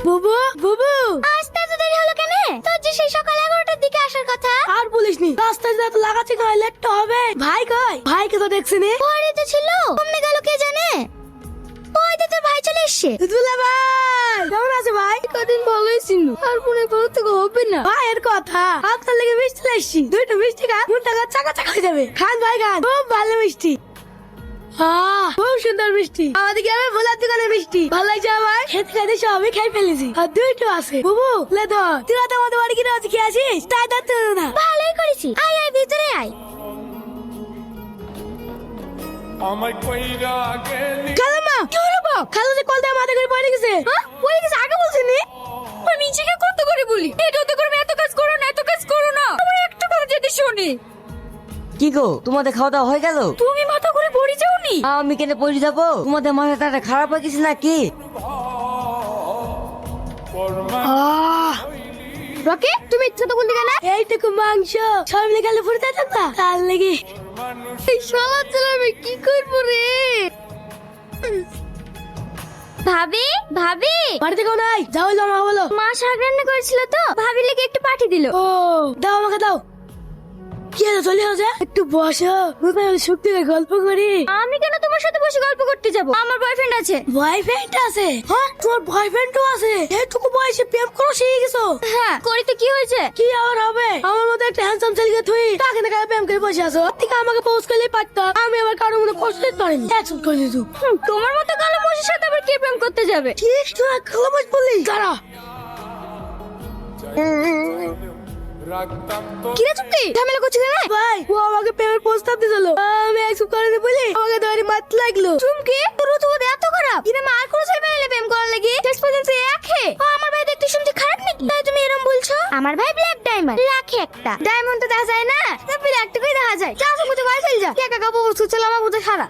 বুবু বুবু, আসতে এত দেরি হলো কেন? তোর যে সেই সকাল 11টার দিকে আসার কথা। আর বলিসনি, রাস্তায় যা লাগাচ্ছে গায়ে লেট তো হবে। ভাই কই? ভাইকে তো দেখছি নি। পরে তো ছিল, কমনে গেল কে জানে। ওই তো তোর ভাই চলে এসছে। দুলা ভাই কেমন আছে ভাই? কদিন ভালোই ছিল, আর মনে করো থেকে হবে না। ভাইয়ের কথা আপনার লেগে মিষ্টি লাইছি, দুইটা মিষ্টি খা, মনটা চাকা চাকা হয়ে যাবে। খান ভাই খান, খুব ভালো মিষ্টি। খুব সুন্দর মিষ্টি, আমাদের গ্রামের ভোলার দোকানের মিষ্টি। ভালো লাগছে আমার, খেতে খেতে সবই খাই ফেলেছি, আর দুইটো আছে। বুবু লে ধর, তুই তো আমাদের বাড়ি কিনে আছে খেয়ে আসিস, তাই ধরতে হবে না। ভালোই করেছি, আয় আয় ভিতরে আয়। খালাম্মা কি হলো বাপ? খালা যে কল দিয়ে মাথা করে পড়ে গেছে। পড়ে গেছে আগে বলছিনি? ওই মিছিকে কত করে বলি, এটা তো করবে, এত কাজ করো না, এত কাজ করো না, আমার একটা কথা যদি শুনি। কি গো, তোমাদের খাওয়া দাওয়া হয়ে গেল? তুমি মাথা করে পড়ে যাওনি? আমি কেন পড়ে যাবো? তোমাদের মাথাটা খারাপ হয়ে গেছে নাকি? রকি তুমি ইচ্ছা তো বলতে গেলে এইটুকু মাংস সব মিলে গেলে পড়ে যেতাম না, তার লেগে। এই শালা ছেলে আমি কি করবো রে? ভাবি ভাবি, বাড়িতে কেউ নাই, যাও হইলো আমাকে বলো। মা শাক রান্না করেছিল তো, ভাবি লেগে একটু পাঠিয়ে দিল। ও দাও আমাকে দাও। কি হলো চলে যাও, একটু বসো, শক্তি করে গল্প করি। আমি কেন তোমার সাথে বসে গল্প করতে যাব? আমার বয়ফ্রেন্ড আছে। বয়ফ্রেন্ড আছে? হ্যাঁ তোমার বয়ফ্রেন্ডও আছে? এইটুকু বয়সে প্রেম করো শিখে গেছো? হ্যাঁ করি তো কি হয়েছে? কি আবার হবে, আমার মতো একটা হ্যান্ডসাম ছেলেকে তুই তাকে না প্রেম করে বসে আছো। ঠিক আমাকে পোজ করলেই পারতাম, আমি আবার কারোর মনে কষ্ট দিতে পারিনি, অ্যাকসেপ্ট করে দিতু। তোমার মতো কালো মশার সাথে আবার কে প্রেম করতে যাবে? কি তোরা খালামাস বললি? দাঁড়া। কিরে চুপটি ঝামেলা করছিস কেন? ভাই ও আমাকে প্রেমের প্রস্তাব দিছিল, আমি অ্যাকসেপ্ট করিনি বলি আমাকে ধরে মারতে লাগলো। চুমকি তোর তো এত খারাপ, কিরে মা আর কোনো ছেলে মেয়ে প্রেম করার লাগি শেষ পর্যন্ত একে। ও আমার ভাই দেখতে শুনতে খারাপ নাকি, তাই তুমি এরকম বলছো? আমার ভাই ব্ল্যাক ডায়মন্ড, লাখে একটা। ডায়মন্ড তো দেখা যায় না, ব্ল্যাক টাই দেখা যায়। যা তুমি তো ভাই চল যা, কে কাকা বলছো চল আমার বুঝে খারাপ।